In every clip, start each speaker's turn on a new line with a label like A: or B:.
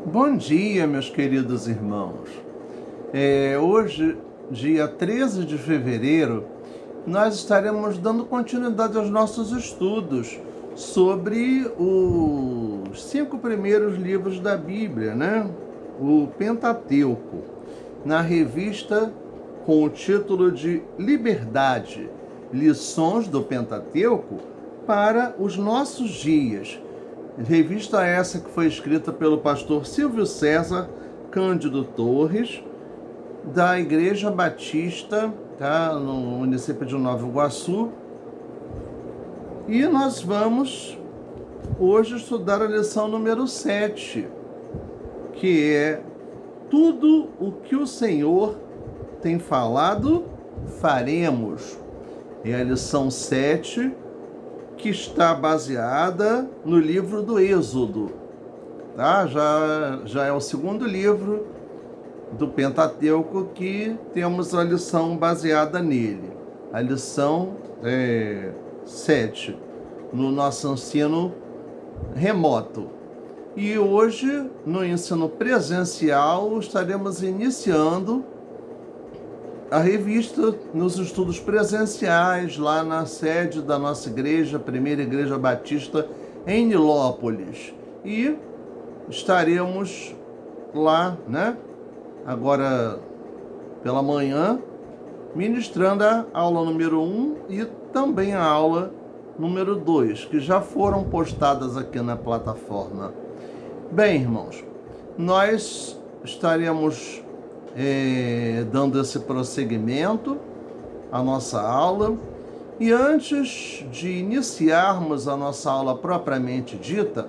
A: Bom dia, meus queridos irmãos. Hoje, dia 13 de fevereiro, nós estaremos dando continuidade aos nossos estudos sobre os 5 primeiros livros da Bíblia, né? O Pentateuco, na revista com o título de Liberdade, Lições do Pentateuco para os nossos dias. Revista essa que foi escrita pelo pastor Silvio César Cândido Torres, da Igreja Batista, tá, no município de Nova Iguaçu. E nós vamos hoje estudar a lição número 7, que é tudo o que o Senhor tem falado, faremos. É a lição 7, que está baseada no livro do Êxodo. Tá? Já é o segundo livro do Pentateuco que temos a lição baseada nele. A lição 7, no nosso ensino remoto. E hoje, no ensino presencial, estaremos iniciando a revista nos estudos presenciais lá na sede da nossa igreja, Primeira Igreja Batista, em Nilópolis. E estaremos lá, né, agora pela manhã, ministrando a aula número 1 e também a aula número 2, que já foram postadas aqui na plataforma. Bem, irmãos, nós estaremos dando esse prosseguimento à nossa aula. E antes de iniciarmos a nossa aula propriamente dita,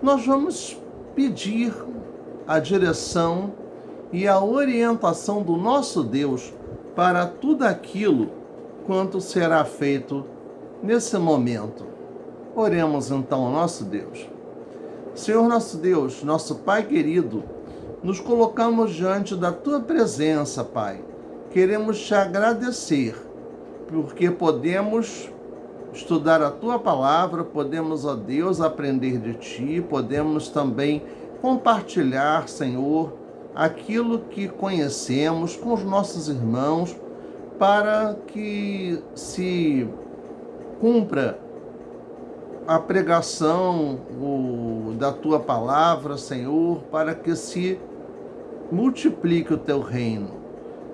A: nós vamos pedir a direção e a orientação do nosso Deus para tudo aquilo quanto será feito nesse momento. Oremos então ao nosso Deus. Senhor nosso Deus, nosso Pai querido, nos colocamos diante da Tua presença, Pai. Queremos Te agradecer, porque podemos estudar a Tua palavra, podemos, ó Deus, aprender de Ti, podemos também compartilhar, Senhor, aquilo que conhecemos com os nossos irmãos, para que se cumpra a pregação da Tua palavra, Senhor, para que se multiplique o Teu reino.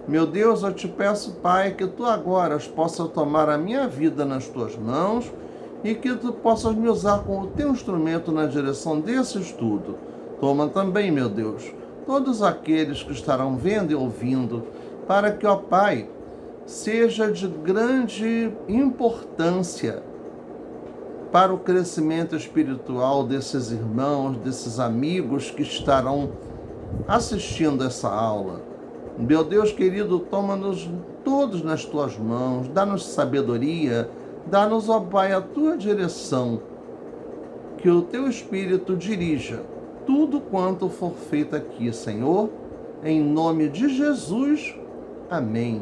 A: Meu Deus, eu te peço, Pai, que Tu agora possas tomar a minha vida nas Tuas mãos e que Tu possas me usar como Teu instrumento na direção desse estudo. Toma também, meu Deus, todos aqueles que estarão vendo e ouvindo, para que, ó Pai, seja de grande importância para o crescimento espiritual desses irmãos, desses amigos que estarão assistindo essa aula. Meu Deus querido, toma-nos todos nas Tuas mãos, dá-nos sabedoria, dá-nos, ó Pai, a Tua direção, que o Teu Espírito dirija tudo quanto for feito aqui, Senhor, em nome de Jesus, amém.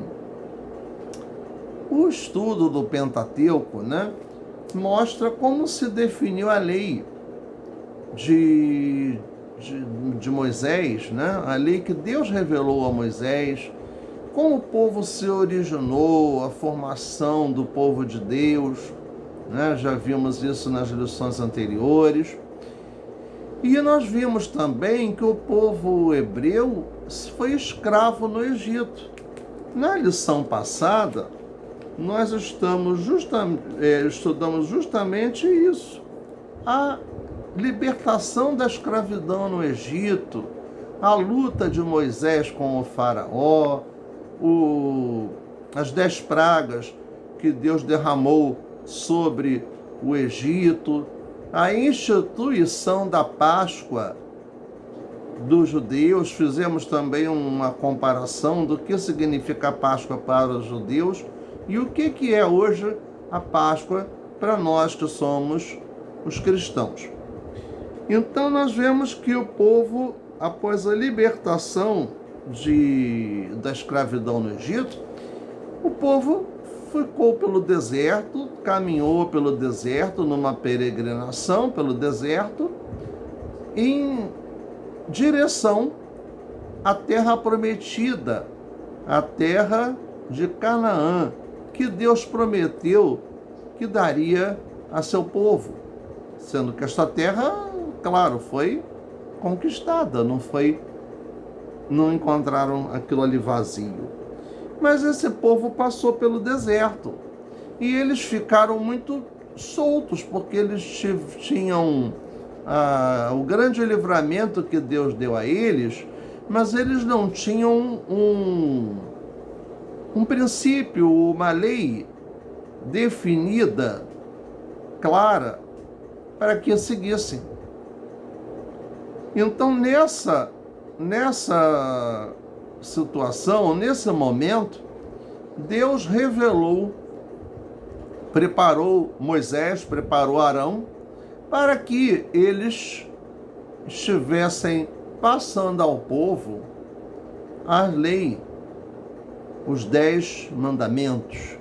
A: O estudo do Pentateuco, né, mostra como se definiu a lei de Moisés, né? A lei que Deus revelou a Moisés, como o povo se originou, a formação do povo de Deus, né? Já vimos isso nas lições anteriores. E nós vimos também que o povo hebreu foi escravo no Egito. Na lição passada, nós estudamos justamente isso, a libertação da escravidão no Egito, a luta de Moisés com o faraó, as 10 pragas que Deus derramou sobre o Egito, a instituição da Páscoa dos judeus. Fizemos também uma comparação do que significa a Páscoa para os judeus e o que é hoje a Páscoa para nós que somos os cristãos. Então nós vemos que o povo, após a libertação da escravidão no Egito, o povo ficou pelo deserto, caminhou pelo deserto, numa peregrinação pelo deserto, direção à terra prometida, a terra de Canaã, que Deus prometeu que daria a seu povo, sendo que esta terra, claro, foi conquistada, não encontraram aquilo ali vazio. Mas esse povo passou pelo deserto e eles ficaram muito soltos, porque eles tinham o grande livramento que Deus deu a eles, mas eles não tinham um princípio, uma lei definida, clara, para que seguissem. Então, nessa situação, nesse momento, Deus revelou, preparou Moisés, preparou Arão, para que eles estivessem passando ao povo a lei, os 10 mandamentos,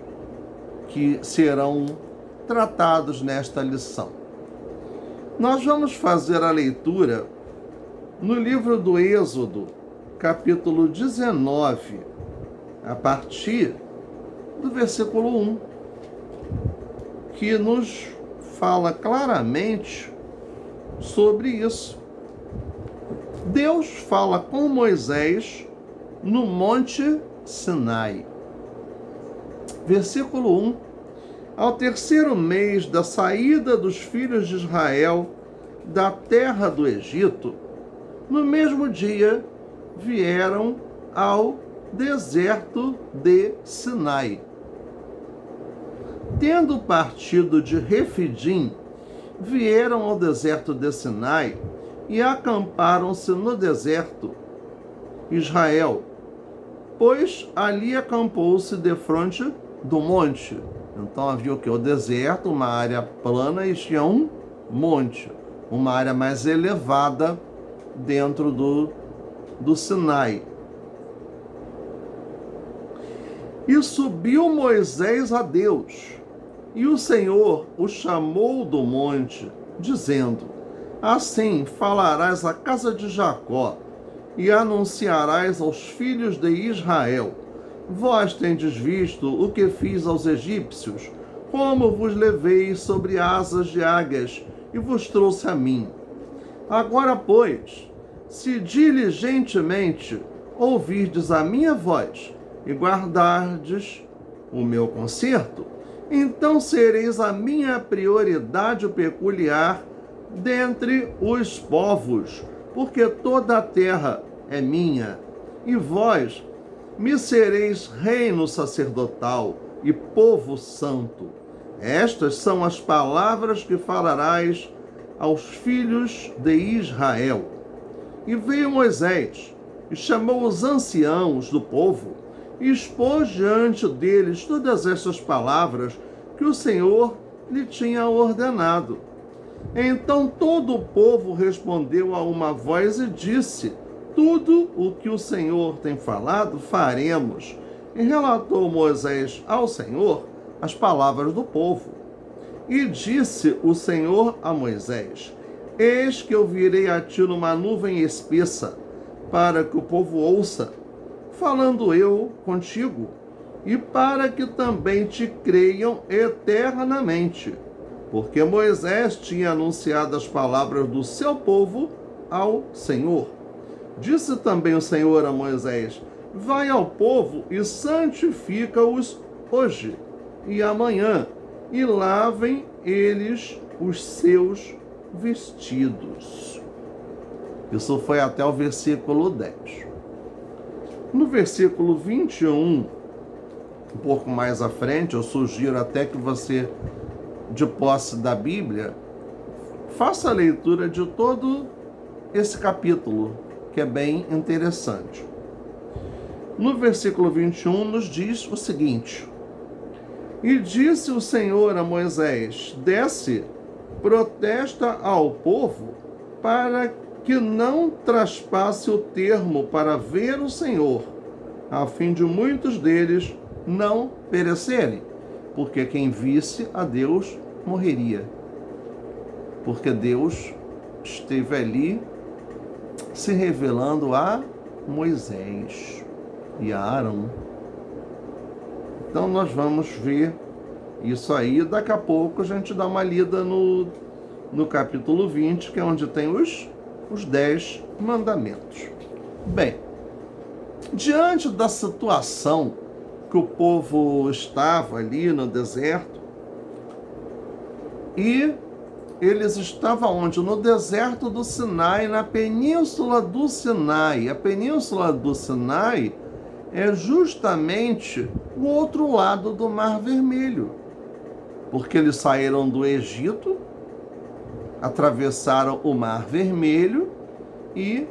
A: que serão tratados nesta lição. Nós vamos fazer a leitura no livro do Êxodo, capítulo 19, a partir do versículo 1, que nos fala claramente sobre isso. Deus fala com Moisés no Monte Sinai. Versículo 1. Ao terceiro mês da saída dos filhos de Israel da terra do Egito, no mesmo dia vieram ao deserto de Sinai. Tendo partido de Refidim, vieram ao deserto de Sinai e acamparam-se no deserto Israel, pois ali acampou-se defronte do monte. Então havia o que? O deserto, uma área plana, e tinha um monte, uma área mais elevada dentro do Sinai. E subiu Moisés a Deus, e o Senhor o chamou do monte, dizendo: assim falarás à casa de Jacó, e anunciarás aos filhos de Israel: vós tendes visto o que fiz aos egípcios, como vos levei sobre asas de águias e vos trouxe a mim. Agora, pois, se diligentemente ouvirdes a minha voz e guardardes o meu concerto, então sereis a minha prioridade peculiar dentre os povos, porque toda a terra é minha, e vós me sereis reino sacerdotal e povo santo. Estas são as palavras que falarás aos filhos de Israel. E veio Moisés, e chamou os anciãos do povo, e expôs diante deles todas estas palavras que o Senhor lhe tinha ordenado. Então todo o povo respondeu a uma voz e disse: tudo o que o Senhor tem falado, faremos. E relatou Moisés ao Senhor as palavras do povo. E disse o Senhor a Moisés: eis que eu virei a ti numa nuvem espessa, para que o povo ouça, falando eu contigo, e para que também te creiam eternamente. Porque Moisés tinha anunciado as palavras do seu povo ao Senhor. Disse também o Senhor a Moisés: vai ao povo e santifica-os hoje e amanhã, e lavem eles os seus vestidos. Isso foi até o versículo 10. No versículo 21, um pouco mais à frente, eu sugiro até que você, de posse da Bíblia, faça a leitura de todo esse capítulo, que é bem interessante. No versículo 21 nos diz o seguinte: e disse o Senhor a Moisés: desce, protesta ao povo, para que não traspasse o termo para ver o Senhor, a fim de muitos deles não perecerem, porque quem visse a Deus morreria. Porque Deus esteve ali se revelando a Moisés e a Arão. Então nós vamos ver isso aí. Daqui a pouco a gente dá uma lida no capítulo 20, que é onde tem os 10 mandamentos. Bem, diante da situação que o povo estava ali no deserto, e eles estavam onde? No deserto do Sinai, na península do Sinai. A península do Sinai é justamente o outro lado do Mar Vermelho, porque eles saíram do Egito, atravessaram o Mar Vermelho e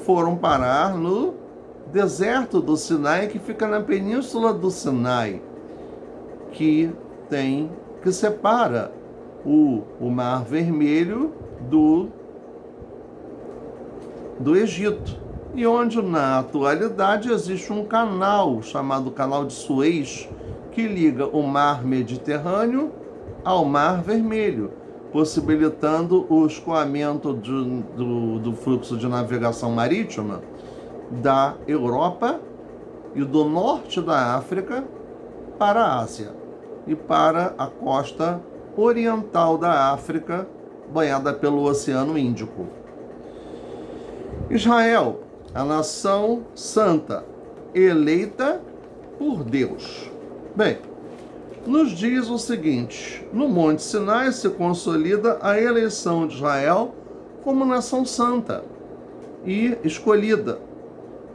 A: foram parar no deserto do Sinai, que fica na península do Sinai, que separa o Mar Vermelho do Egito, e onde na atualidade existe um canal chamado Canal de Suez, que liga o Mar Mediterrâneo ao Mar Vermelho, possibilitando o escoamento do fluxo de navegação marítima da Europa e do norte da África para a Ásia e para a costa oriental da África, banhada pelo Oceano Índico. Israel, a nação santa, eleita por Deus. Bem, nos diz o seguinte: no Monte Sinai se consolida a eleição de Israel como nação santa e escolhida.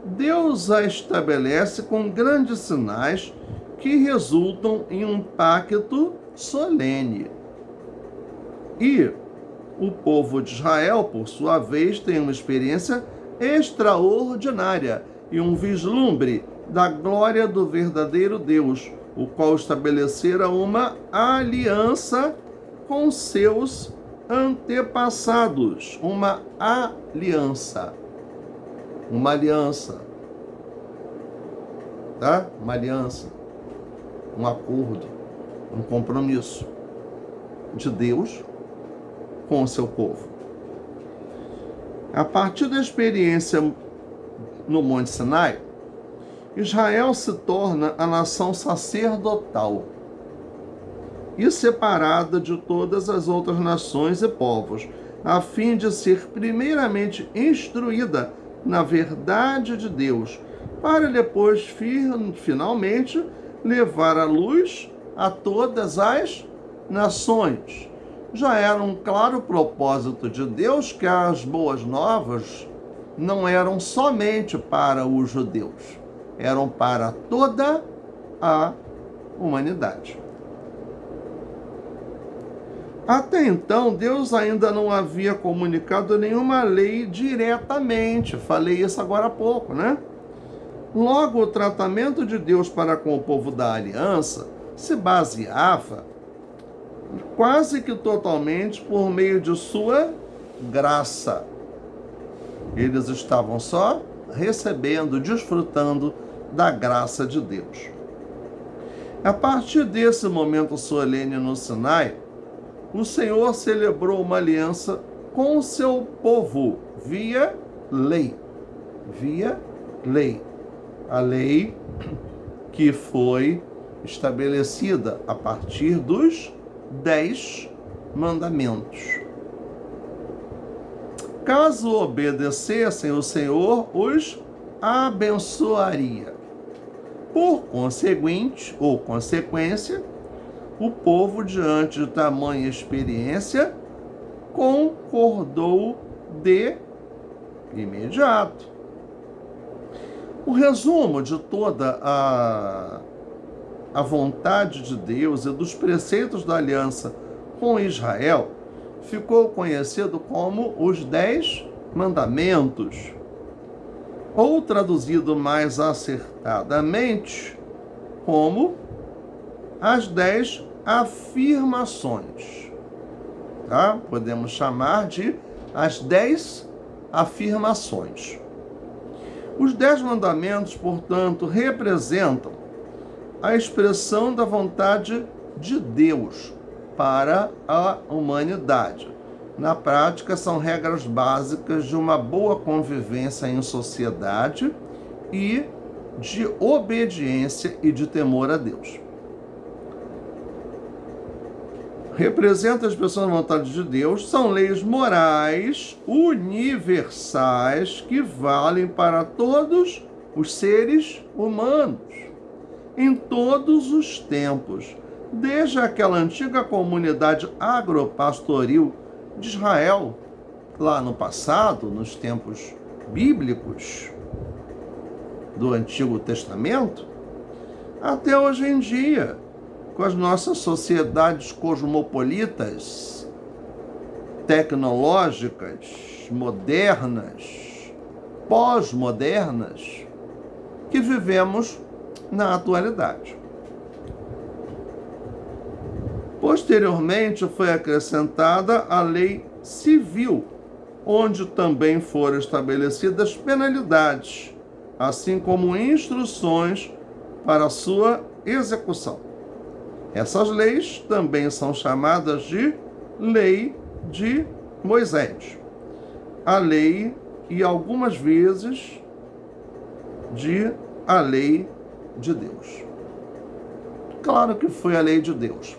A: Deus a estabelece com grandes sinais que resultam em um pacto solene. E o povo de Israel, por sua vez, tem uma experiência extraordinária e um vislumbre da glória do verdadeiro Deus, o qual estabelecera uma aliança com seus antepassados. Uma aliança. Uma aliança. Tá? Uma aliança. Um acordo. Um compromisso de Deus com o seu povo. A partir da experiência no Monte Sinai, Israel se torna a nação sacerdotal e separada de todas as outras nações e povos, a fim de ser primeiramente instruída na verdade de Deus, para depois finalmente levar a luz a todas as nações. Já era um claro propósito de Deus que as boas novas não eram somente para os judeus, eram para toda a humanidade. Até então, Deus ainda não havia comunicado nenhuma lei diretamente. Falei isso agora há pouco, né? Logo, o tratamento de Deus para com o povo da aliança se baseava quase que totalmente por meio de sua graça. Eles estavam só recebendo, desfrutando da graça de Deus. A partir desse momento solene no Sinai, o Senhor celebrou uma aliança com o seu povo via lei. Via lei. A lei que foi estabelecida a partir dos 10 mandamentos. Caso obedecessem, o Senhor os abençoaria. Por conseguinte, ou consequência, o povo, diante de tamanha experiência, concordou de imediato. O resumo de toda a vontade de Deus e dos preceitos da aliança com Israel ficou conhecido como os 10 mandamentos, ou traduzido mais acertadamente, como as 10 afirmações. Tá? Podemos chamar de as 10 afirmações. Os 10 mandamentos, portanto, representam a expressão da vontade de Deus para a humanidade. na prática, são regras básicas de uma boa convivência em sociedade e de obediência e de temor a Deus. Representa a expressão da vontade de Deus, são leis morais universais que valem para todos os seres humanos, em todos os tempos, desde aquela antiga comunidade agropastoril de Israel, lá no passado, nos tempos bíblicos do Antigo Testamento, até hoje em dia, com as nossas sociedades cosmopolitas, tecnológicas, modernas, pós-modernas, que vivemos na atualidade. Posteriormente foi acrescentada a lei civil, onde também foram estabelecidas penalidades, assim como instruções para a sua execução. Essas leis também são chamadas de Lei de Moisés. A lei, e algumas vezes, de a lei de Deus. Claro que foi a lei de Deus.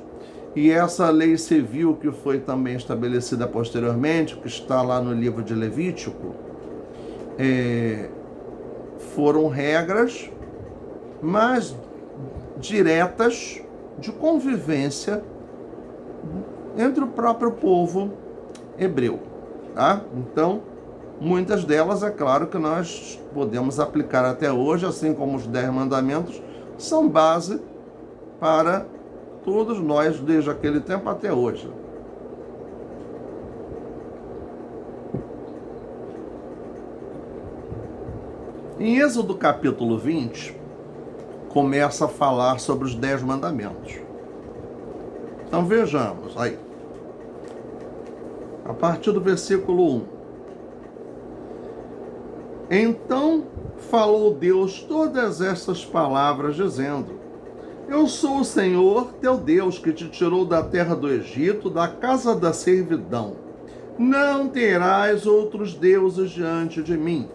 A: E essa lei civil que foi também estabelecida posteriormente, que está lá no livro de Levítico, foram regras mais diretas de convivência entre o próprio povo hebreu, tá? Então, muitas delas, é claro que nós podemos aplicar até hoje, assim como os 10 mandamentos, são base para todos nós, desde aquele tempo até hoje. Em Êxodo capítulo 20, começa a falar sobre os 10 mandamentos. Então vejamos aí. A partir do versículo 1. Então falou Deus todas estas palavras, dizendo: Eu sou o Senhor teu Deus, que te tirou da terra do Egito, da casa da servidão. Não terás outros deuses diante de mim.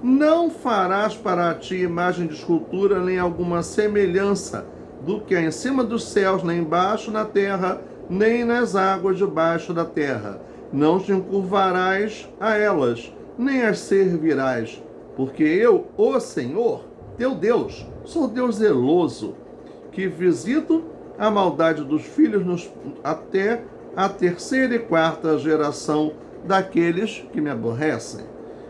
A: Não farás para ti imagem de escultura, nem alguma semelhança do que há em cima dos céus, nem embaixo na terra, nem nas águas debaixo da terra. Não te encurvarás a elas, nem as servirás, porque eu, o Senhor, teu Deus, sou Deus zeloso, que visito a maldade dos filhos até a 3ª e 4ª geração daqueles que me aborrecem.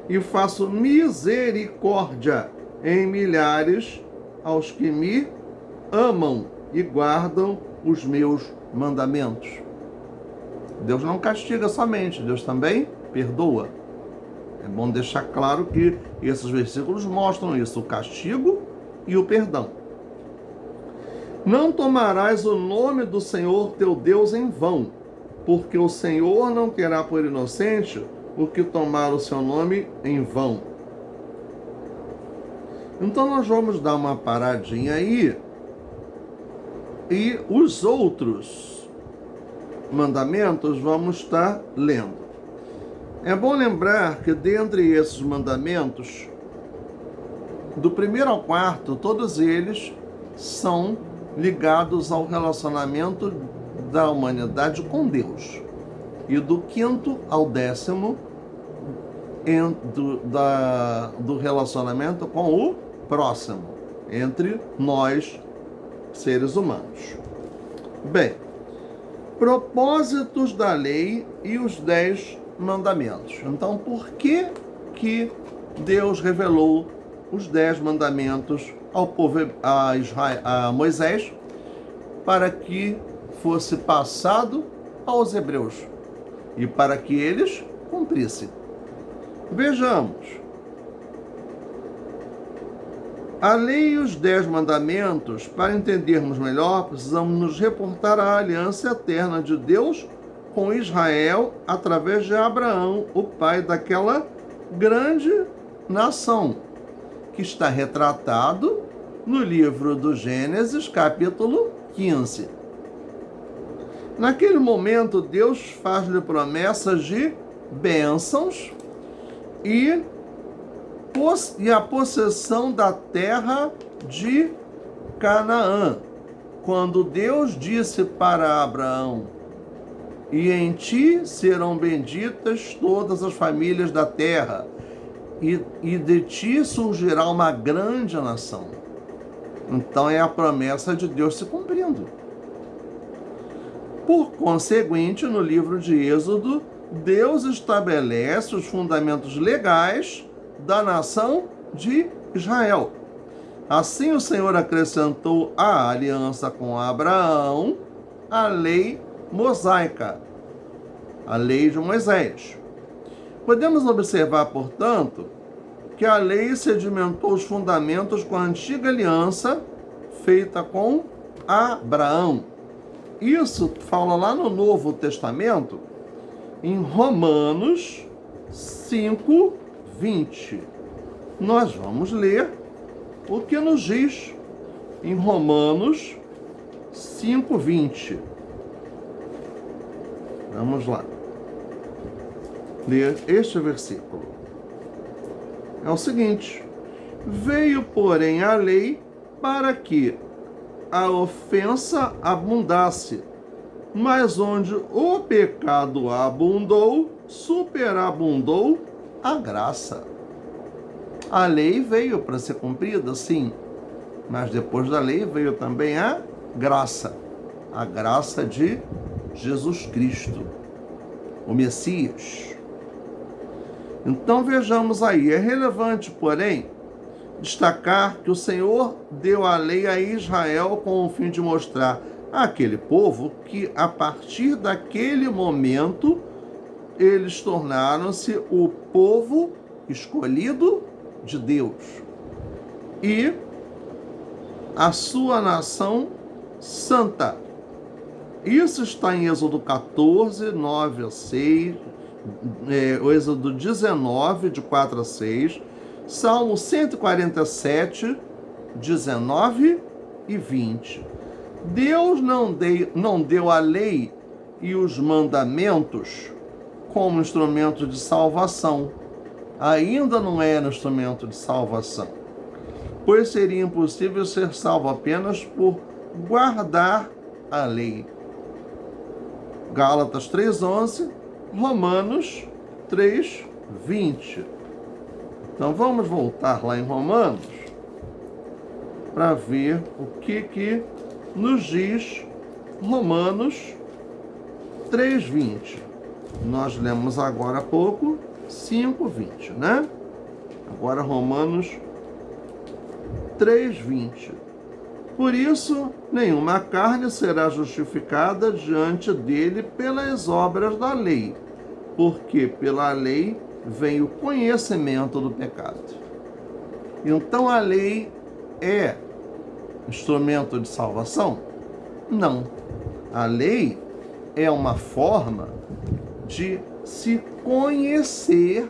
A: E faço misericórdia em milhares aos que me amam e guardam os meus mandamentos. Deus não castiga somente, Deus também perdoa. É bom deixar claro que esses versículos mostram isso, o castigo e o perdão. Não tomarás o nome do Senhor teu Deus em vão, porque o Senhor não terá por inocente o que tomar o seu nome em vão. Então nós vamos dar uma paradinha aí e os outros mandamentos vamos estar lendo. É bom lembrar que dentre esses mandamentos, do 1º ao 4º, todos eles são ligados ao relacionamento da humanidade com Deus. E do 5º ao 10º, do relacionamento com o próximo, entre nós, seres humanos. Bem, propósitos da lei e os 10 mandamentos. Então, por que Deus revelou os 10 mandamentos ao povo, a Moisés, para que fosse passado aos hebreus e para que eles cumprissem? Vejamos. A lei e os 10 mandamentos, para entendermos melhor, precisamos nos reportar à aliança eterna de Deus com Israel através de Abraão, o pai daquela grande nação, que está retratado no livro do Gênesis, capítulo 15. Naquele momento, Deus faz-lhe promessas de bênçãos e a possessão da terra de Canaã. Quando Deus disse para Abraão: e em ti serão benditas todas as famílias da terra, e de ti surgirá uma grande nação. Então é a promessa de Deus se cumprindo. Por conseguinte, no livro de Êxodo, Deus estabelece os fundamentos legais da nação de Israel. Assim o Senhor acrescentou à aliança com Abraão a lei mosaica, a lei de Moisés. Podemos observar, portanto, que a lei sedimentou os fundamentos com a antiga aliança feita com Abraão. Isso fala lá no Novo Testamento, em Romanos 5:20. Nós vamos ler o que nos diz em Romanos 5:20. Vamos lá ler este versículo. É o seguinte: veio, porém, a lei para que a ofensa abundasse, mas onde o pecado abundou, superabundou a graça. A lei veio para ser cumprida, sim, mas depois da lei veio também a graça de Jesus Cristo, o Messias. Então vejamos aí, é relevante, porém, destacar que o Senhor deu a lei a Israel com o fim de mostrar àquele povo que, a partir daquele momento, eles tornaram-se o povo escolhido de Deus e a sua nação santa. Isso está em Êxodo 14, 9 a 6, o Êxodo 19, de 4 a 6, Salmo 147, 19 e 20. Deus não deu a lei e os mandamentos como instrumento de salvação. Ainda não era instrumento de salvação, pois seria impossível ser salvo apenas por guardar a lei. Gálatas 3:11, Romanos 3:20. Então vamos voltar lá em Romanos para ver o que nos diz Romanos 3:20. Nós lemos agora há pouco 5:20, né? Agora Romanos 3:20. Por isso, nenhuma carne será justificada diante dele pelas obras da lei, porque pela lei vem o conhecimento do pecado. Então a lei é instrumento de salvação? Não. A lei é uma forma de se conhecer,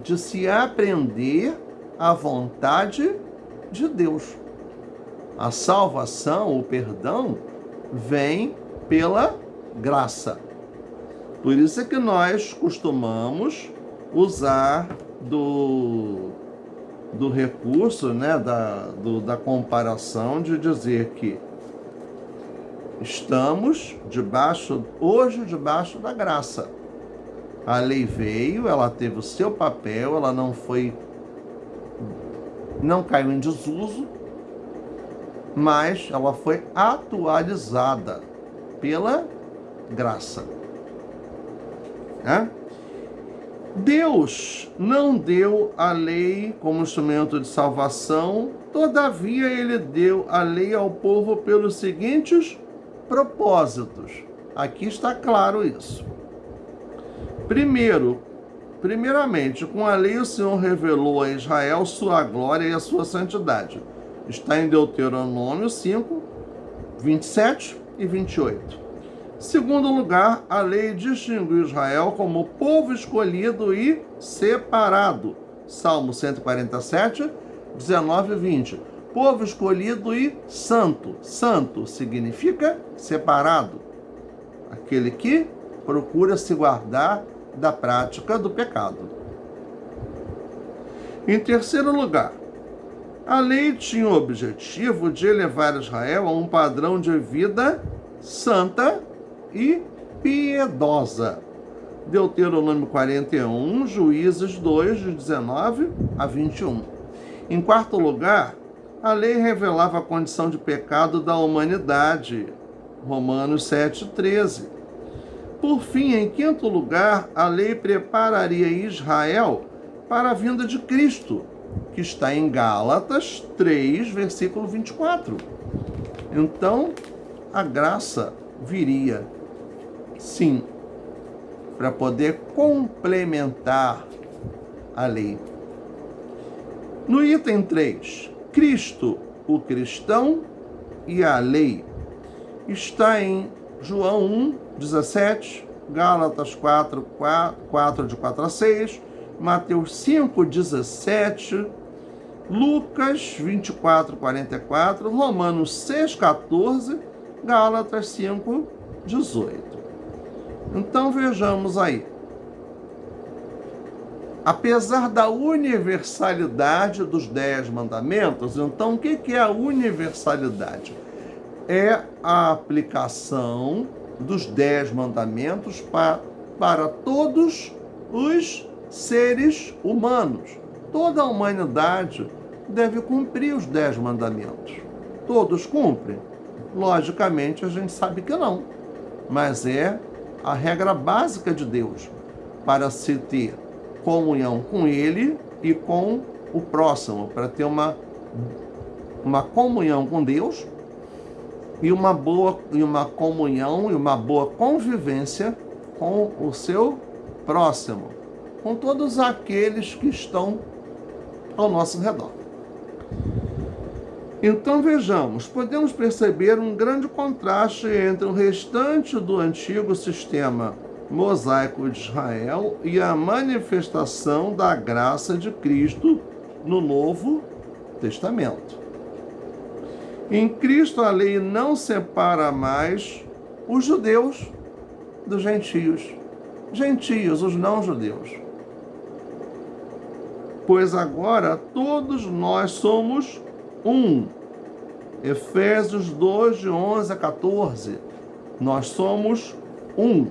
A: de se aprender a vontade de Deus. A salvação, o perdão, vem pela graça. Por isso é que nós costumamos usar do recurso, né, da comparação de dizer que estamos hoje debaixo da graça. A lei veio, ela teve o seu papel, ela não caiu em desuso, mas ela foi atualizada pela graça. Deus não deu a lei como instrumento de salvação, todavia ele deu a lei ao povo pelos seguintes propósitos. Aqui está claro isso. Primeiramente, com a lei o Senhor revelou a Israel sua glória e a sua santidade. Está em Deuteronômio 5, 27 e 28. Segundo lugar, a lei distinguiu Israel como povo escolhido e separado. Salmo 147, 19 e 20. Povo escolhido e santo. Santo significa separado. aquele que procura se guardar da prática do pecado. Em terceiro lugar, a lei tinha o objetivo de elevar Israel a um padrão de vida santa e piedosa. Deuteronômio 41, Juízes 2, de 19 a 21. Em quarto lugar, a lei revelava a condição de pecado da humanidade. Romanos 7, 13. Por fim, em quinto lugar, a lei prepararia Israel para a vinda de Cristo, que está em Gálatas 3, versículo 24. Então, a graça viria, sim, para poder complementar a lei. No item 3, Cristo, o cristão e a lei, está em João 1, 17, Gálatas 4, de 4 a 6, Mateus 5, 17, Lucas 24, 44, Romanos 6, 14, Gálatas 5, 18. Então vejamos aí. Apesar da universalidade dos 10 mandamentos, então o que é a universalidade? É a aplicação dos 10 mandamentos para todos os seres humanos. Toda a humanidade deve cumprir os 10 mandamentos. Todos cumprem? Logicamente, a gente sabe que não. Mas é a regra básica de Deus para se ter comunhão com Ele e com o próximo, para ter uma comunhão com Deus e uma comunhão e uma boa convivência com o seu próximo, com todos aqueles que estão ao nosso redor. Então vejamos, podemos perceber um grande contraste entre o restante do antigo sistema mosaico de Israel e a manifestação da graça de Cristo no Novo Testamento. Em Cristo a lei não separa mais os judeus dos gentios, os não-judeus. Pois agora todos nós somos um. Efésios 2, de 11 a 14. Nós somos um.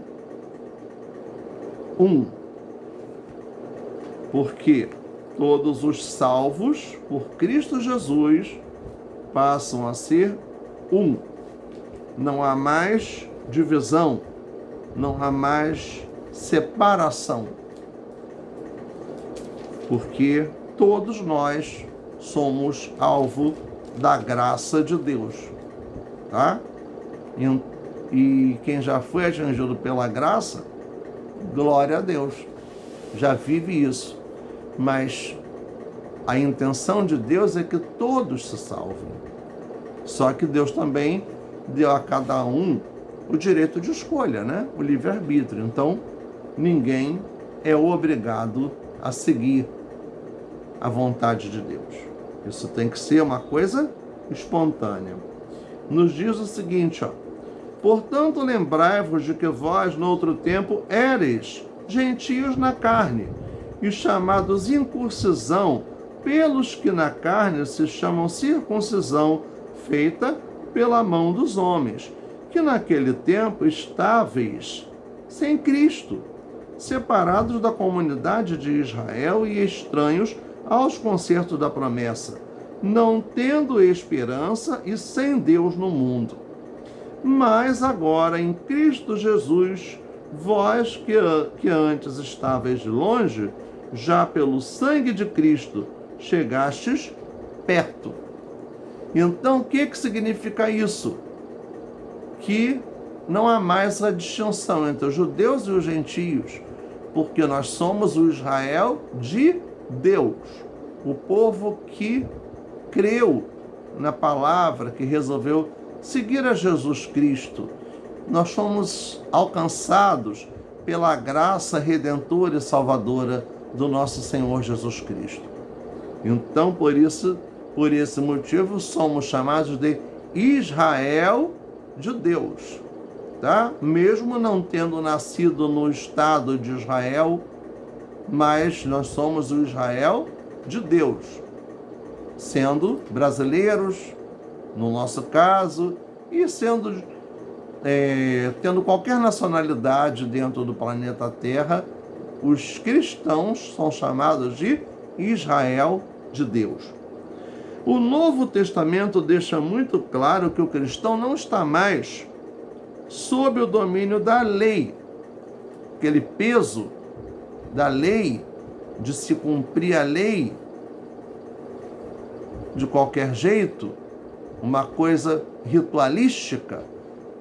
A: Porque todos os salvos por Cristo Jesus passam a ser um. Não há mais divisão, não há mais separação. Porque todos nós somos alvo da graça de Deus, tá? E quem já foi atingido pela graça, glória a Deus, já vive isso. Mas a intenção de Deus é que todos se salvem. Só que Deus também deu a cada um o direito de escolha, né? O livre-arbítrio. Então, ninguém é obrigado a seguir a vontade de Deus. Isso tem que ser uma coisa espontânea. Nos diz o seguinte, portanto, lembrai-vos de que vós, no outro tempo, éreis gentios na carne, e chamados incircuncisão pelos que na carne se chamam circuncisão, feita pela mão dos homens, que naquele tempo estáveis sem Cristo, separados da comunidade de Israel e estranhos aos concertos da promessa, não tendo esperança e sem Deus no mundo. Mas agora, em Cristo Jesus, vós que antes estáveis de longe, já pelo sangue de Cristo chegastes perto. Então, o que significa isso? Que não há mais a distinção entre os judeus e os gentios, porque nós somos o Israel de Deus, o povo que creu na palavra, que resolveu seguir a Jesus Cristo. Nós somos alcançados pela graça redentora e salvadora do nosso Senhor Jesus Cristo. Então, por esse motivo, somos chamados de Israel de Deus. tá? Mesmo não tendo nascido no Estado de Israel, mas nós somos o Israel de Deus, sendo brasileiros, no nosso caso, e tendo qualquer nacionalidade dentro do planeta Terra, os cristãos são chamados de Israel de Deus. O Novo Testamento deixa muito claro que o cristão não está mais sob o domínio da lei, aquele peso da lei, de se cumprir a lei de qualquer jeito, uma coisa ritualística,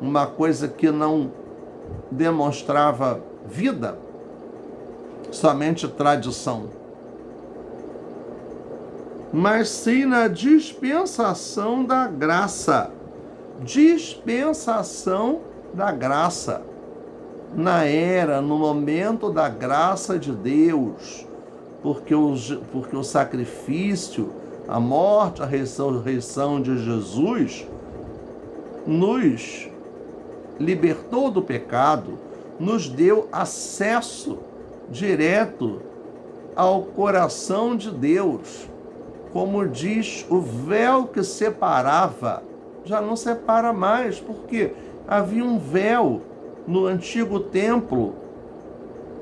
A: uma coisa que não demonstrava vida, somente tradição. Mas sim na dispensação da graça. Dispensação da graça. Na era, no momento da graça de Deus. Porque o sacrifício, a morte, a ressurreição de Jesus nos libertou do pecado, nos deu acesso direto ao coração de Deus. Como diz, o véu que separava já não separa mais, porque havia um véu no antigo templo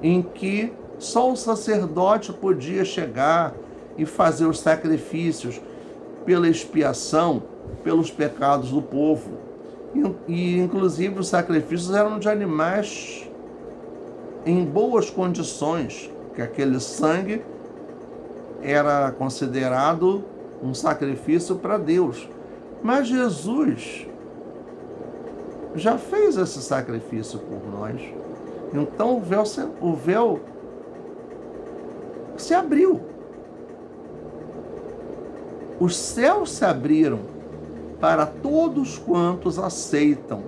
A: em que só o sacerdote podia chegar e fazer os sacrifícios pela expiação, pelos pecados do povo. E inclusive os sacrifícios eram de animais em boas condições, que aquele sangue era considerado um sacrifício para Deus. Mas Jesus já fez esse sacrifício por nós. Então o véu se abriu. Os céus se abriram para todos quantos aceitam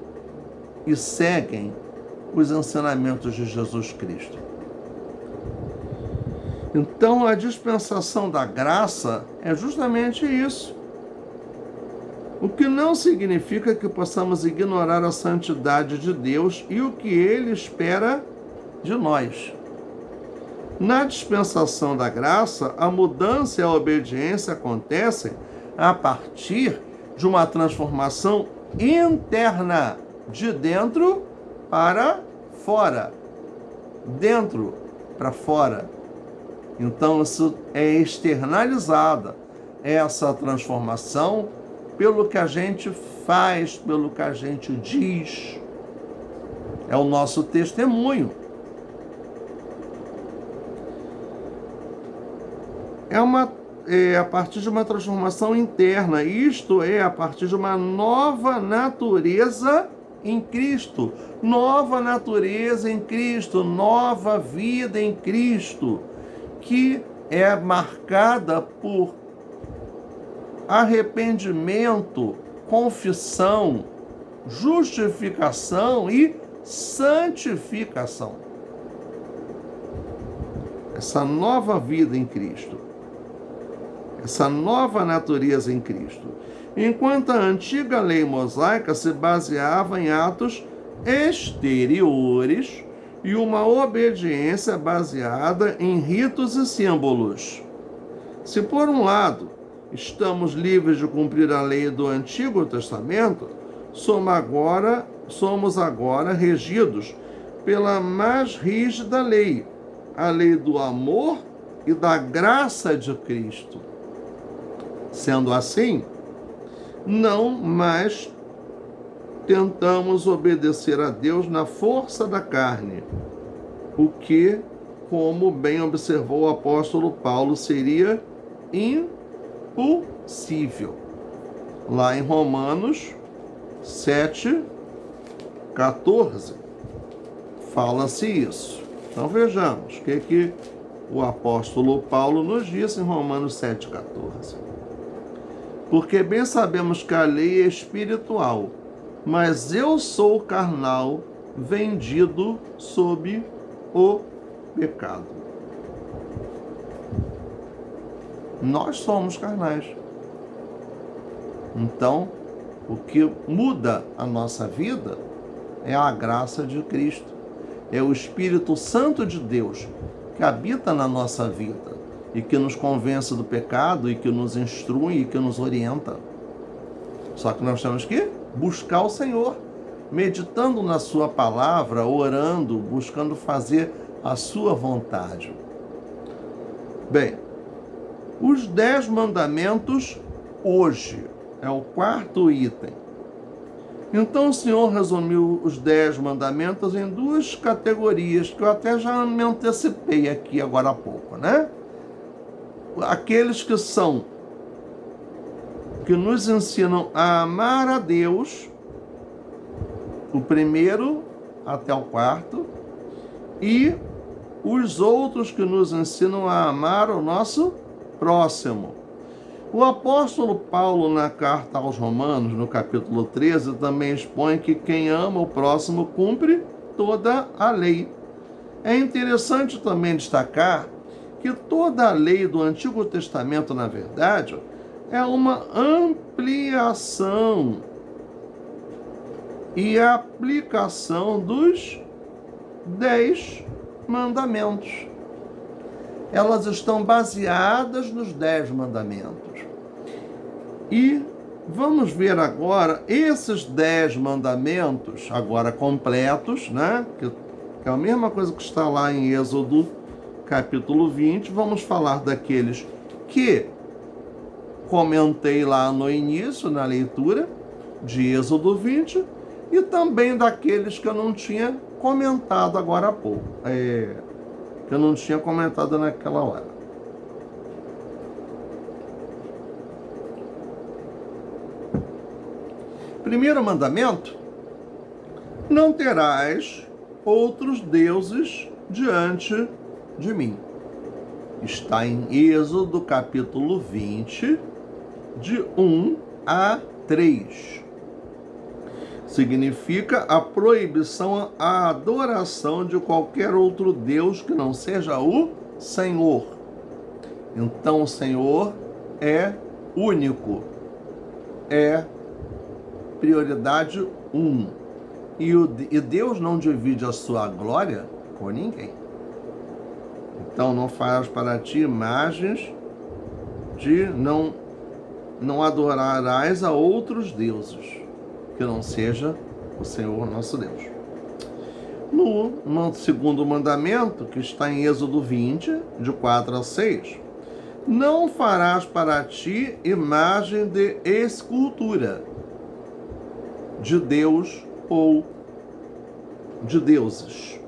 A: e seguem os ensinamentos de Jesus Cristo. Então, a dispensação da graça é justamente isso. O que não significa que possamos ignorar a santidade de Deus e o que Ele espera de nós. Na dispensação da graça, a mudança e a obediência acontecem a partir de uma transformação interna, de dentro para fora. Dentro para fora. Então, isso é externalizada, essa transformação, pelo que a gente faz, pelo que a gente diz. É o nosso testemunho. É a partir de uma transformação interna, isto é, a partir de uma nova natureza em Cristo. Nova natureza em Cristo, nova vida em Cristo, que é marcada por arrependimento, confissão, justificação e santificação. Essa nova vida em Cristo, essa nova natureza em Cristo. Enquanto a antiga lei mosaica se baseava em atos exteriores e uma obediência baseada em ritos e símbolos. Se, por um lado, estamos livres de cumprir a lei do Antigo Testamento, somos agora regidos pela mais rígida lei, a lei do amor e da graça de Cristo. Sendo assim, não mais tentamos obedecer a Deus na força da carne, o que, como bem observou o apóstolo Paulo, seria impossível. Lá em Romanos 7:14, fala-se isso. Então vejamos o que o apóstolo Paulo nos disse em Romanos 7:14. Porque bem sabemos que a lei é espiritual, mas eu sou carnal, vendido sob o pecado. Nós somos carnais. Então, o que muda a nossa vida é a graça de Cristo. É o Espírito Santo de Deus que habita na nossa vida e que nos convence do pecado e que nos instrui e que nos orienta. Só que nós temos que buscar o Senhor, meditando na sua palavra, orando, buscando fazer a sua vontade. Bem, os 10 mandamentos hoje é o 4º item. Então o Senhor resumiu os 10 mandamentos em 2 categorias, que eu até já me antecipei aqui agora há pouco, né? Aqueles que nos ensinam a amar a Deus, o 1º até o 4º, e os outros que nos ensinam a amar o nosso próximo. O apóstolo Paulo, na carta aos Romanos, no capítulo 13, também expõe que quem ama o próximo cumpre toda a lei. É interessante também destacar que toda a lei do Antigo Testamento, na verdade, é uma ampliação e aplicação dos 10 mandamentos. Elas estão baseadas nos 10 mandamentos. E vamos ver agora esses 10 mandamentos, agora completos, né? Que é a mesma coisa que está lá em Êxodo, capítulo 20. Vamos falar daqueles que comentei lá no início, na leitura de Êxodo 20, e também daqueles que eu não tinha comentado agora há pouco. Que eu não tinha comentado naquela hora. Primeiro mandamento: não terás outros deuses diante de mim. Está em Êxodo capítulo 20, de 1 a 3. Significa a proibição à adoração de qualquer outro Deus que não seja o Senhor. Então o Senhor é único, é prioridade 1. E Deus não divide a sua glória com ninguém. Então não farás para ti imagens não adorarás a outros deuses que não seja o Senhor nosso Deus. No segundo mandamento, que está em Êxodo 20, de 4 a 6, não farás para ti imagem de escultura de Deus ou de deuses.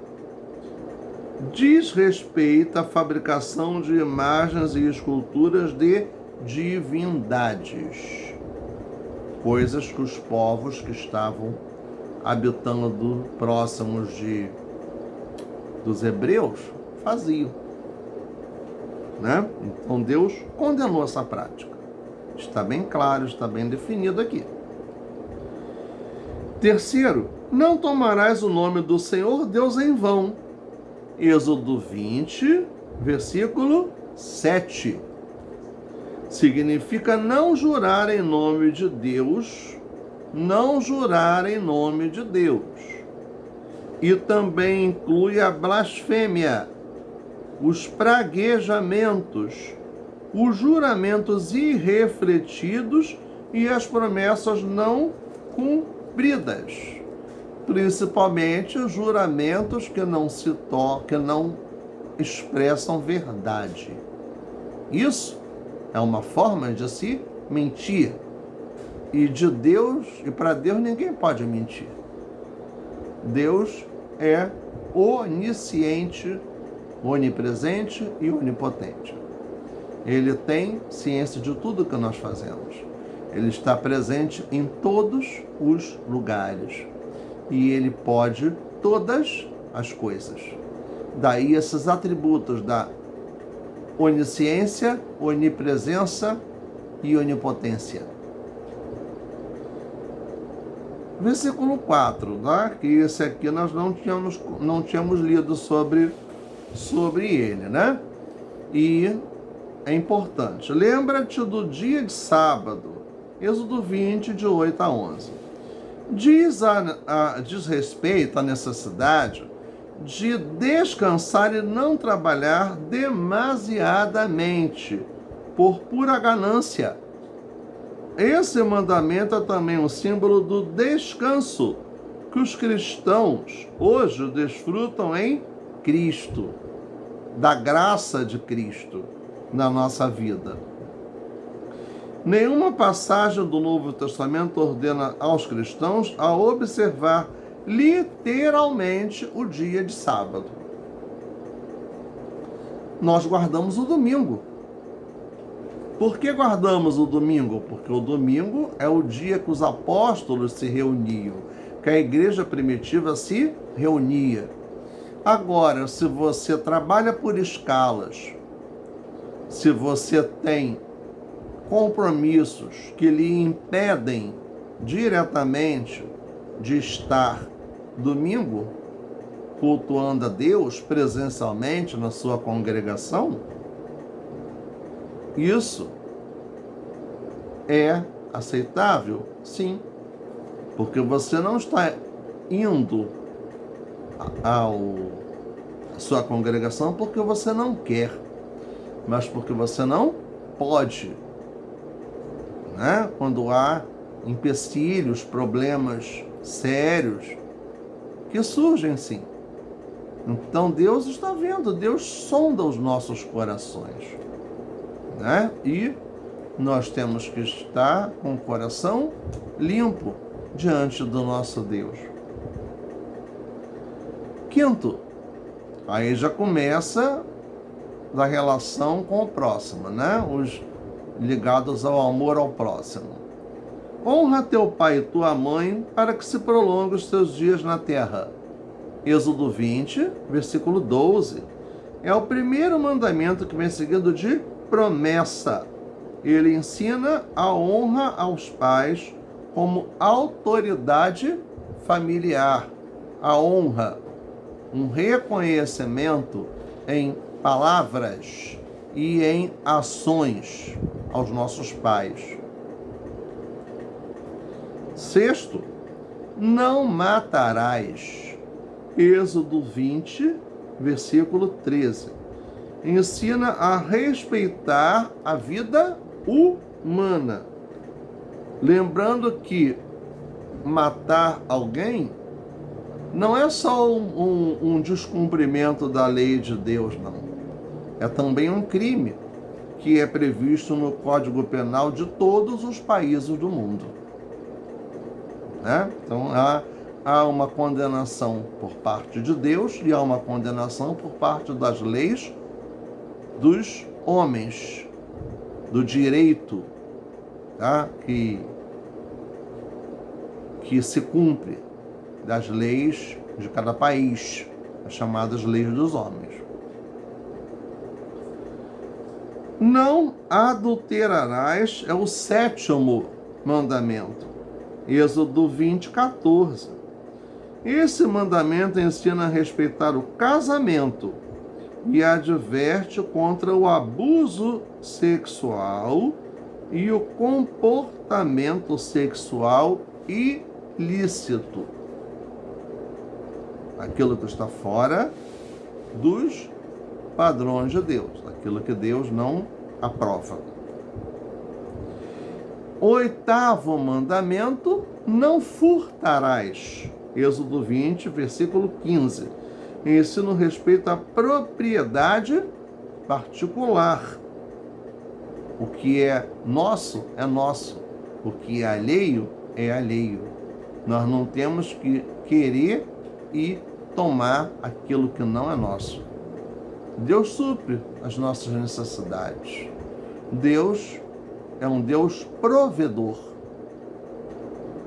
A: Diz respeito à fabricação de imagens e esculturas de divindades, coisas que os povos que estavam habitando próximos dos hebreus faziam, né? Então Deus condenou essa prática. Está bem claro, está bem definido aqui. Terceiro, não tomarás o nome do Senhor Deus em vão. Êxodo 20, versículo 7. Significa não jurar em nome de Deus, não jurar em nome de Deus. E também inclui a blasfêmia, os praguejamentos, os juramentos irrefletidos e as promessas não cumpridas. Principalmente os juramentos que não expressam verdade. Isso é uma forma de se mentir. E de Deus, e para Deus ninguém pode mentir. Deus é onisciente, onipresente e onipotente. Ele tem ciência de tudo que nós fazemos. Ele está presente em todos os lugares. E ele pode todas as coisas. Daí esses atributos da onisciência, onipresença e onipotência. Versículo 4, tá? Que esse aqui nós não tínhamos lido sobre ele, né? E é importante. Lembra-te do dia de sábado, Êxodo 20, de 8 a 11. diz respeito à necessidade de descansar e não trabalhar demasiadamente, por pura ganância. Esse mandamento é também um símbolo do descanso que os cristãos hoje desfrutam em Cristo, da graça de Cristo na nossa vida. Nenhuma passagem do Novo Testamento ordena aos cristãos a observar literalmente o dia de sábado. Nós guardamos o domingo. Por que guardamos o domingo? Porque o domingo é o dia que os apóstolos se reuniam, que a igreja primitiva se reunia. Agora, se você trabalha por escalas, se você tem compromissos que lhe impedem diretamente de estar domingo cultuando a Deus presencialmente na sua congregação, isso é aceitável? Sim, porque você não está indo à sua congregação porque você não quer, mas porque você não pode, né? Quando há empecilhos, problemas sérios que surgem, sim. Então Deus está vendo, Deus sonda os nossos corações, né? E nós temos que estar com o coração limpo diante do nosso Deus. Quinto, aí já começa da relação com o próximo, né? Os ligados ao amor ao próximo. Honra teu pai e tua mãe para que se prolongue os teus dias na terra. Êxodo 20, versículo 12. É o primeiro mandamento que vem seguido de promessa. Ele ensina a honra aos pais como autoridade familiar. A honra, um reconhecimento em palavras e em ações aos nossos pais. Sexto, não matarás. Êxodo 20, versículo 13. Ensina a respeitar a vida humana. Lembrando que matar alguém não é só um descumprimento da lei de Deus, não. É também um crime que é previsto no Código Penal de todos os países do mundo, né? Então há uma condenação por parte de Deus e há uma condenação por parte das leis dos homens, do direito, tá? que se cumpre, das leis de cada país, as chamadas leis dos homens. Não adulterarás é o sétimo mandamento. Êxodo 20, 14. Esse mandamento ensina a respeitar o casamento e adverte contra o abuso sexual e o comportamento sexual ilícito. Aquilo que está fora dos padrões de Deus, aquilo que Deus não aprova. Oitavo mandamento, não furtarás. Êxodo 20, versículo 15. Ensina o respeito à propriedade particular. O que é nosso, o que é alheio. Nós não temos que querer e tomar aquilo que não é nosso. Deus supre as nossas necessidades. Deus é um Deus provedor.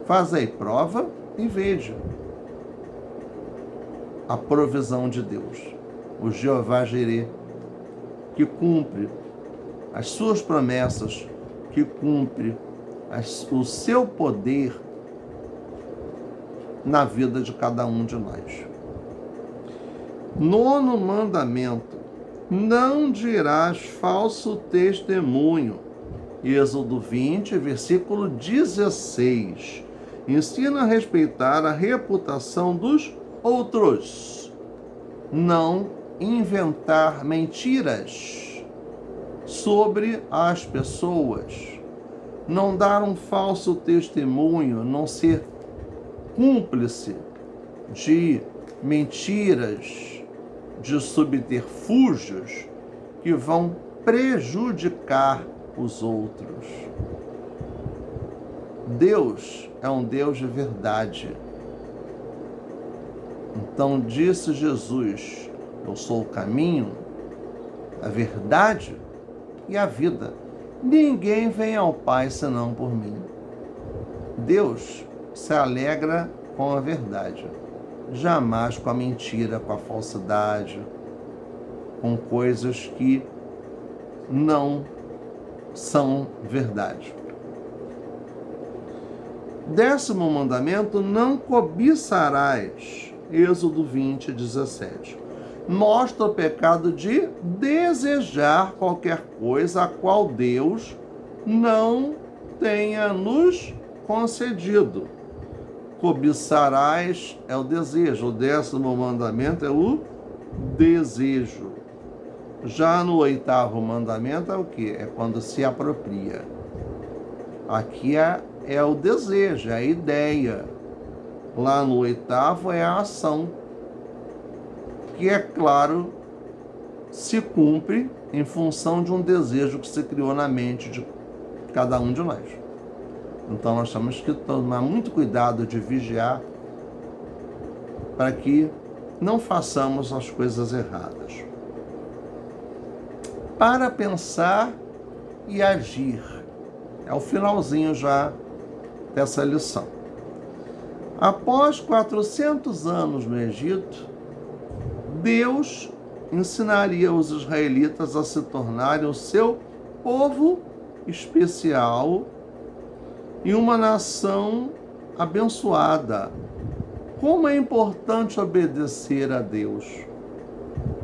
A: Faz aí prova e veja a provisão de Deus, o Jeová Jireh, que cumpre as suas promessas, que cumpre o seu poder na vida de cada um de nós. Nono mandamento, não dirás falso testemunho. Êxodo 20, versículo 16. Ensina a respeitar a reputação dos outros. Não inventar mentiras sobre as pessoas. Não dar um falso testemunho, não ser cúmplice de mentiras, de subterfúgios que vão prejudicar os outros. Deus é um Deus de verdade. Então disse Jesus: eu sou o caminho, a verdade e a vida. Ninguém vem ao Pai senão por mim. Deus se alegra com a verdade, jamais com a mentira, com a falsidade, com coisas que não são verdade. 10º mandamento: não cobiçarás. Êxodo 20, 17. Mostra o pecado de desejar qualquer coisa a qual Deus não tenha nos concedido. Cobiçarás é o desejo. O 10º mandamento é o desejo. Já no 8º mandamento é o quê? É quando se apropria. Aqui é o desejo, é a ideia. Lá no 8º é a ação, que, é claro, se cumpre em função de um desejo que se criou na mente de cada um de nós. Então nós temos que tomar muito cuidado de vigiar para que não façamos as coisas erradas. Para pensar e agir. É o finalzinho já dessa lição. Após 400 anos no Egito, Deus ensinaria os israelitas a se tornarem o seu povo especial e uma nação abençoada. Como é importante obedecer a Deus,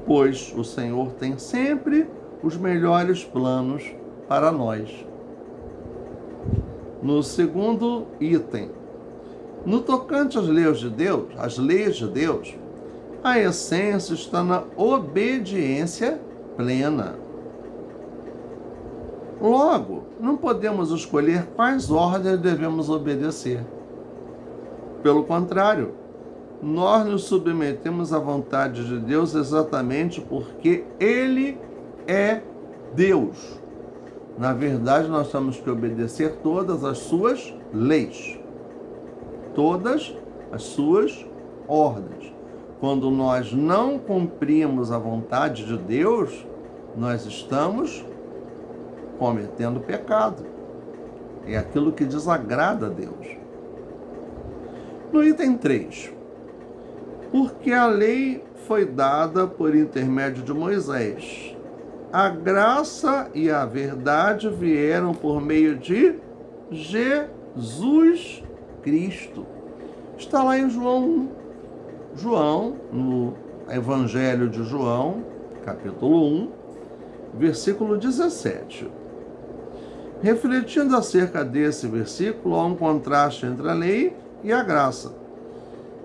A: pois o Senhor tem sempre os melhores planos para nós. No segundo item, no tocante às leis de Deus, a essência está na obediência plena. Logo, não podemos escolher quais ordens devemos obedecer. Pelo contrário, nós nos submetemos à vontade de Deus exatamente porque Ele é Deus. Na verdade, nós temos que obedecer todas as suas leis, todas as suas ordens. Quando nós não cumprimos a vontade de Deus, nós estamos cometendo pecado. É aquilo que desagrada a Deus. No item 3, porque a lei foi dada por intermédio de Moisés, a graça e a verdade vieram por meio de Jesus Cristo. Está lá em João, no Evangelho de João, capítulo 1, versículo 17. Refletindo acerca desse versículo, há um contraste entre a lei e a graça.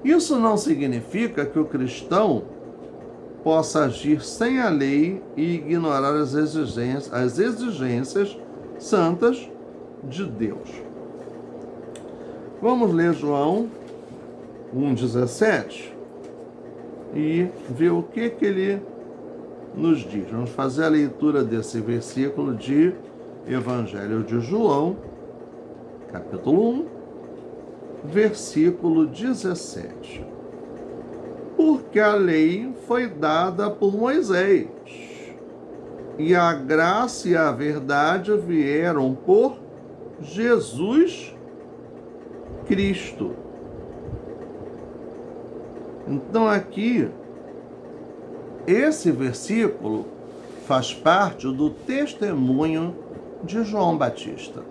A: Isso não significa que o cristão possa agir sem a lei e ignorar as exigências santas de Deus. Vamos ler João 1,17 e ver o que ele nos diz. Vamos fazer a leitura desse versículo de Evangelho de João, capítulo 1, versículo 17. Porque a lei foi dada por Moisés, e a graça e a verdade vieram por Jesus Cristo. Então aqui, esse versículo faz parte do testemunho de João Batista.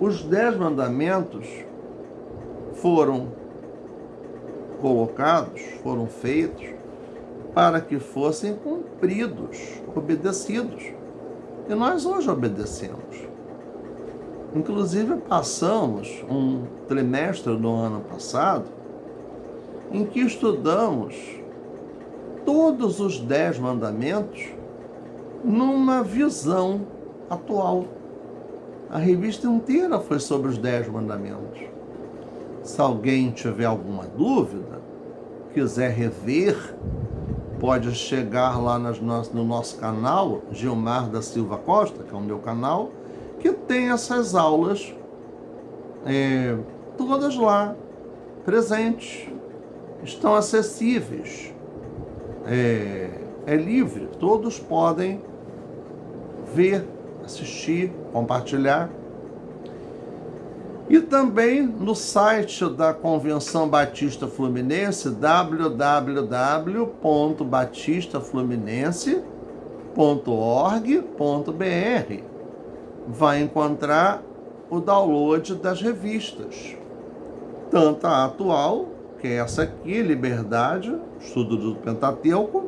A: Os 10 mandamentos foram colocados, foram feitos para que fossem cumpridos, obedecidos. E nós hoje obedecemos. Inclusive, passamos um trimestre do ano passado em que estudamos todos os 10 mandamentos numa visão atual. A revista inteira foi sobre os 10 mandamentos. Se alguém tiver alguma dúvida, quiser rever, pode chegar lá no nosso canal, Gilmar da Silva Costa, que é o meu canal, que tem essas aulas todas lá, presentes, estão acessíveis, é livre, todos podem ver, assistir, compartilhar. E também no site da Convenção Batista Fluminense, www.batistafluminense.org.br, vai encontrar o download das revistas, tanto a atual, que é essa aqui, Liberdade, Estudo do Pentateuco,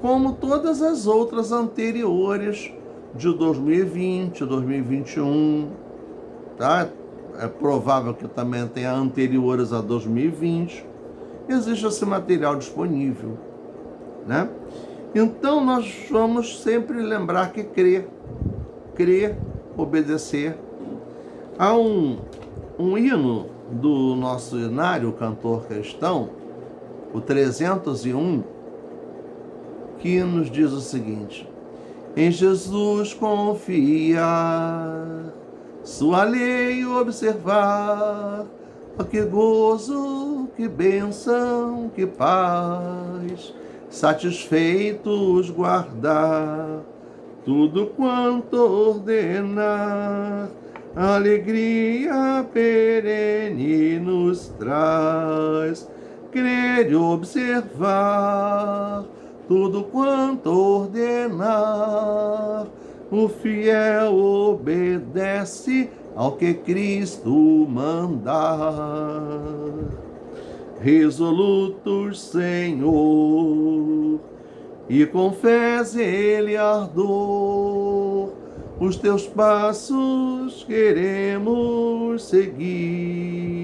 A: como todas as outras anteriores de 2020, 2021, tá? É provável que também tenha anteriores a 2020. Existe esse material disponível, né? Então nós vamos sempre lembrar que crer, obedecer. Há um hino do nosso hinário cantor cristão, o 301, que nos diz o seguinte: em Jesus confiar, sua lei observar, oh, que gozo, que bênção, que paz, satisfeitos guardar tudo quanto ordenar, alegria perene nos traz, crer e observar tudo quanto ordenar, o fiel obedece ao que Cristo mandar. Resolutos, Senhor, e com fé Ele ardor, os teus passos queremos seguir,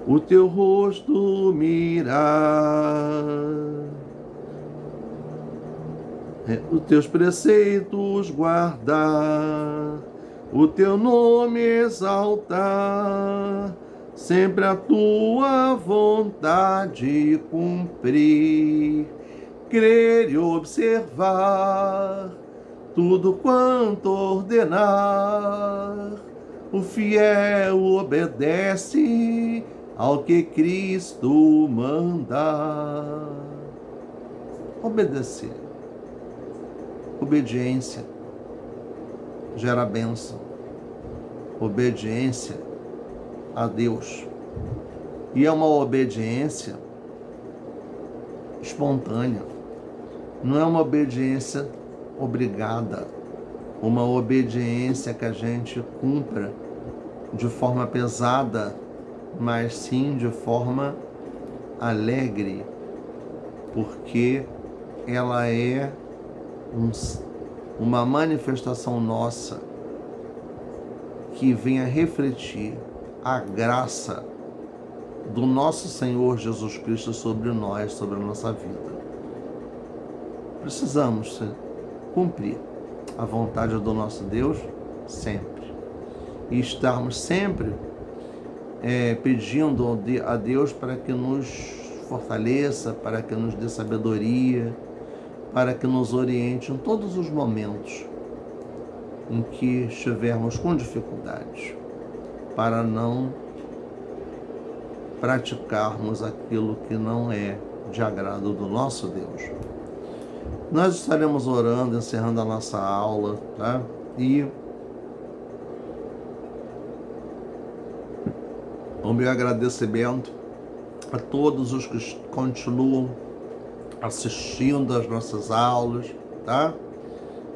A: o teu rosto mirar, os teus preceitos guardar, o teu nome exaltar, sempre a tua vontade cumprir, crer e observar tudo quanto ordenar, o fiel obedece ao que Cristo mandar. Obedecer. Obediência gera bênção. Obediência a Deus. E é uma obediência espontânea. Não é uma obediência obrigada. Uma obediência que a gente cumpra de forma pesada, mas sim de forma alegre, porque ela é uma manifestação nossa que vem a refletir a graça do nosso Senhor Jesus Cristo sobre nós, sobre a nossa vida. Precisamos cumprir a vontade do nosso Deus sempre. E estarmos sempre pedindo a Deus para que nos fortaleça, para que nos dê sabedoria, para que nos oriente em todos os momentos em que estivermos com dificuldades, para não praticarmos aquilo que não é de agrado do nosso Deus. Nós estaremos orando, encerrando a nossa aula, tá? E o meu agradecimento a todos os que continuam assistindo às nossas aulas, tá?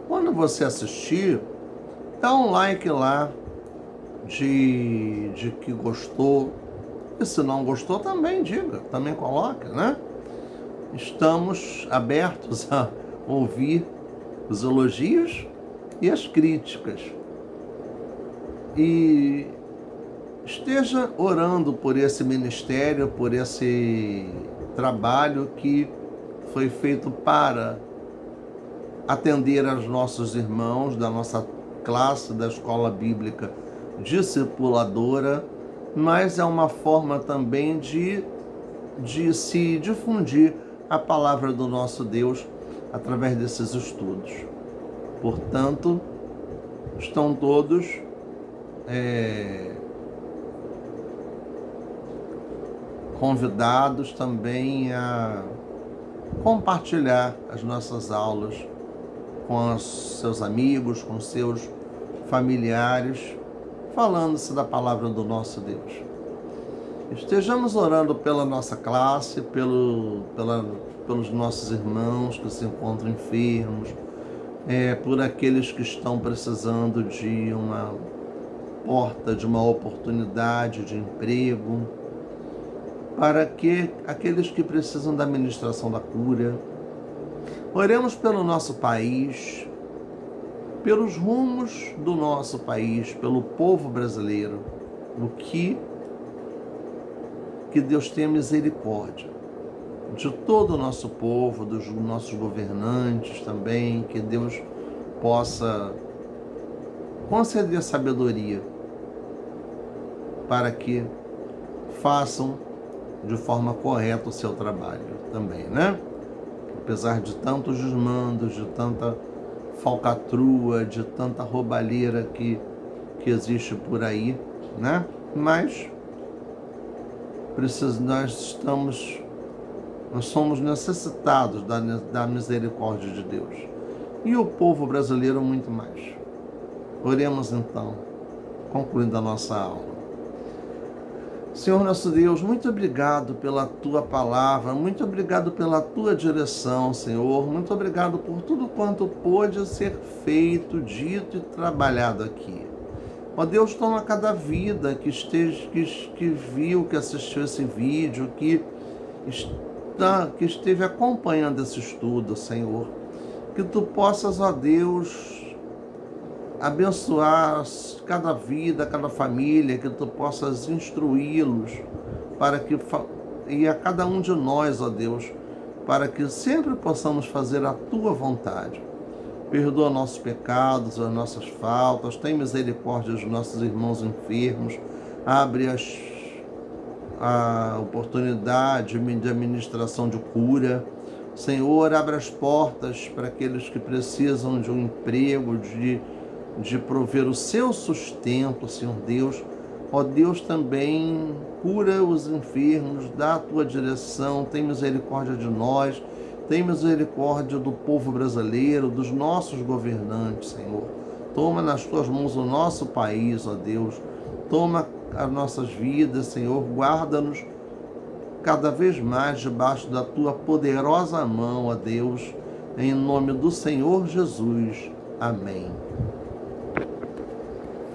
A: Quando você assistir, dá um like lá de que gostou. E se não gostou, também diga, também coloca, né? Estamos abertos a ouvir os elogios e as críticas. E esteja orando por esse ministério, por esse trabalho que foi feito para atender aos nossos irmãos da nossa classe da Escola Bíblica Discipuladora, mas é uma forma também de se difundir a palavra do nosso Deus através desses estudos. Portanto, estão todos convidados também a compartilhar as nossas aulas com os seus amigos, com seus familiares, falando-se da palavra do nosso Deus. Estejamos orando pela nossa classe, pelos nossos irmãos que se encontram enfermos, por aqueles que estão precisando de uma porta, de uma oportunidade de emprego, para que aqueles que precisam da ministração da cura. Oremos pelo nosso país, pelos rumos do nosso país, pelo povo brasileiro, que Deus tenha misericórdia de todo o nosso povo, dos nossos governantes também, que Deus possa conceder sabedoria para que façam de forma correta o seu trabalho também, né? Apesar de tantos desmandos, de tanta falcatrua, de tanta roubalheira que existe por aí, né? Mas nós somos necessitados da misericórdia de Deus. E o povo brasileiro muito mais. Oremos então, concluindo a nossa aula. Senhor nosso Deus, muito obrigado pela Tua palavra, muito obrigado pela Tua direção, Senhor, muito obrigado por tudo quanto pôde ser feito, dito e trabalhado aqui. Ó Deus, toma cada vida que viu, que assistiu esse vídeo, que esteve acompanhando esse estudo, Senhor. Que Tu possas, ó Deus, abençoar cada vida, cada família, que Tu possas instruí-los e a cada um de nós, ó Deus, para que sempre possamos fazer a Tua vontade. Perdoa nossos pecados, as nossas faltas, tem misericórdia dos nossos irmãos enfermos, abre a oportunidade de administração de cura. Senhor, abre as portas para aqueles que precisam de um emprego, de prover o seu sustento, Senhor Deus. Ó Deus, também cura os enfermos, dá a Tua direção, tem misericórdia de nós, tem misericórdia do povo brasileiro, dos nossos governantes, Senhor. Toma nas Tuas mãos o nosso país, ó Deus. Toma as nossas vidas, Senhor. Guarda-nos cada vez mais debaixo da Tua poderosa mão, ó Deus. Em nome do Senhor Jesus. Amém.